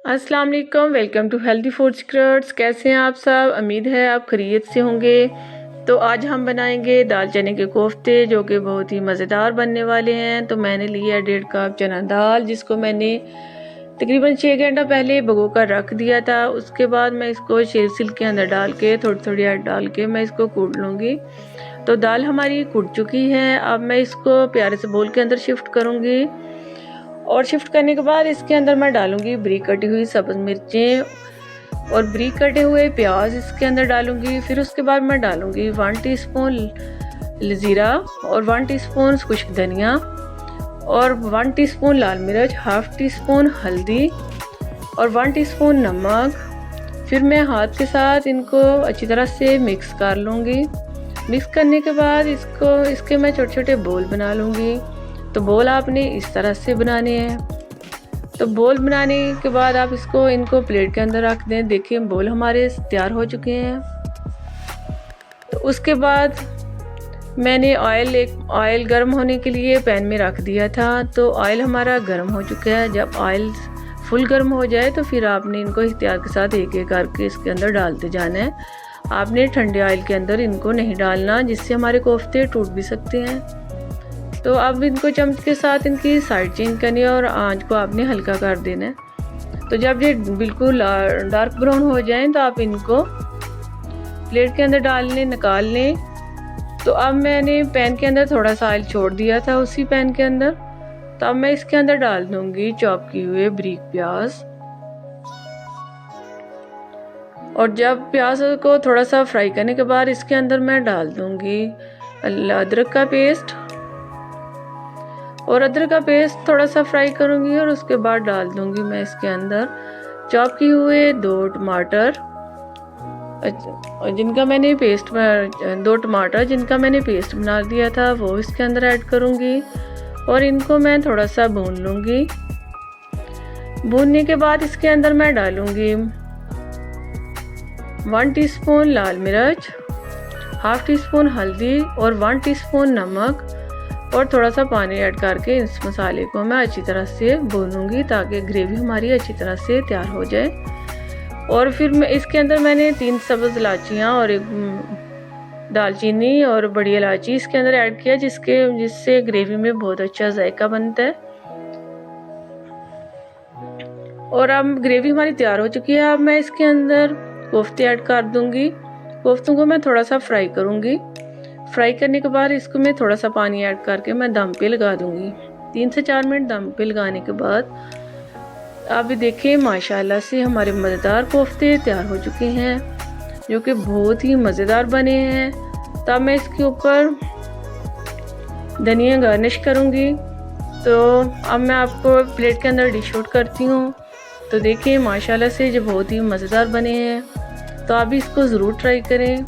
अस्सलाम वालेकुम, welcome to healthy food secrets. कैसे हैं आप सब? उम्मीद है आप खैरियत से होंगे। तो आज हम बनाएंगे दाल चने के कोफ्ते जो कि बहुत ही मज़ेदार बनने वाले हैं। तो मैंने लिया 1.5 कप चना दाल, जिसको मैंने तकरीबन 6 घंटा पहले भिगो कर रख दिया था। उसके बाद मैं इसको सिल के अंदर डाल के थोड़ी थोड़ी ऐड डाल के मैं इसको कूट लूँगी। तो दाल हमारी कूट चुकी है। अब मैं इसको प्यारे से बोल के अंदर शिफ्ट करूँगी और शिफ्ट करने के बाद इसके अंदर मैं डालूंगी बारीक कटी हुई सब्ज़ मिर्चें और बारीक कटे हुए प्याज इसके अंदर डालूंगी। फिर उसके बाद मैं डालूंगी 1 टीस्पून ज़ीरा और 1 टीस्पून खुश्क धनिया और 1 टीस्पून लाल मिर्च, हाफ टीस्पून हल्दी और 1 टीस्पून नमक। फिर मैं हाथ के साथ इनको अच्छी तरह से मिक्स कर लूँगी। मिक्स करने के बाद इसके मैं छोटे छोटे बोल बना लूँगी। तो बोल आपने इस तरह से बनाने हैं। तो बोल बनाने के बाद आप इनको प्लेट के अंदर रख दें। देखिए बोल हमारे तैयार हो चुके हैं। तो उसके बाद मैंने ऑयल गर्म होने के लिए पैन में रख दिया था। तो ऑयल हमारा गर्म हो चुका है। जब ऑयल फुल गर्म हो जाए तो फिर आपने इनको एहतियात के साथ एक एक करके इसके अंदर डालते जाना है। आपने ठंडे ऑयल के अंदर इनको नहीं डालना, जिससे हमारे कोफ्ते टूट भी सकते हैं। तो अब इनको चम्मच के साथ इनकी साइड चेंज करनी है और आंच को आपने हल्का कर देना है। तो जब ये बिल्कुल डार्क ब्राउन हो जाएं तो आप इनको प्लेट के अंदर निकाल लें। तो अब मैंने पैन के अंदर थोड़ा सा ऑयल छोड़ दिया था उसी पैन के अंदर। तो अब मैं इसके अंदर डाल दूंगी चॉप किए हुए बारीक प्याज। और जब प्याज को थोड़ा सा फ्राई करने के बाद इसके अंदर मैं डाल दूंगी अदरक का पेस्ट और अदरक का पेस्ट थोड़ा सा फ्राई करूंगी। और उसके बाद डाल दूंगी मैं इसके अंदर चॉप किए हुए 2 टमाटर जिनका मैंने पेस्ट बना दिया था वो इसके अंदर ऐड करूंगी और इनको मैं थोड़ा सा भून लूंगी। भूनने के बाद इसके अंदर मैं डालूंगी 1 टीस्पून लाल मिर्च, हाफ टीस्पून हल्दी और 1 टीस्पून नमक और थोड़ा सा पानी ऐड करके इस मसाले को मैं अच्छी तरह से भूनूंगी ताकि ग्रेवी हमारी अच्छी तरह से तैयार हो जाए। और फिर मैं इसके अंदर मैंने 3 सब्ज़ इलायचियाँ और 1 दालचीनी और बड़ी इलायची इसके अंदर ऐड किया, जिससे ग्रेवी में बहुत अच्छा जायका बनता है। और अब ग्रेवी हमारी तैयार हो चुकी है। अब मैं इसके अंदर कोफ्ते ऐड कर दूंगी। कोफ्तों को मैं थोड़ा सा फ्राई करूंगी। फ्राई करने के बाद इसको मैं थोड़ा सा पानी ऐड करके मैं दम पे लगा दूंगी। 3 से 4 मिनट दम पे लगाने के बाद आप देखें माशाल्लाह से हमारे मज़ेदार कोफ्ते तैयार हो चुके हैं, जो कि बहुत ही मज़ेदार बने हैं। तब मैं इसके ऊपर धनिया गार्निश करूंगी। तो अब मैं आपको प्लेट के अंदर डिश आउट करती हूँ। तो देखिए माशाल्लाह से जो बहुत ही मज़ेदार बने हैं। तो आप भी इसको ज़रूर ट्राई करें।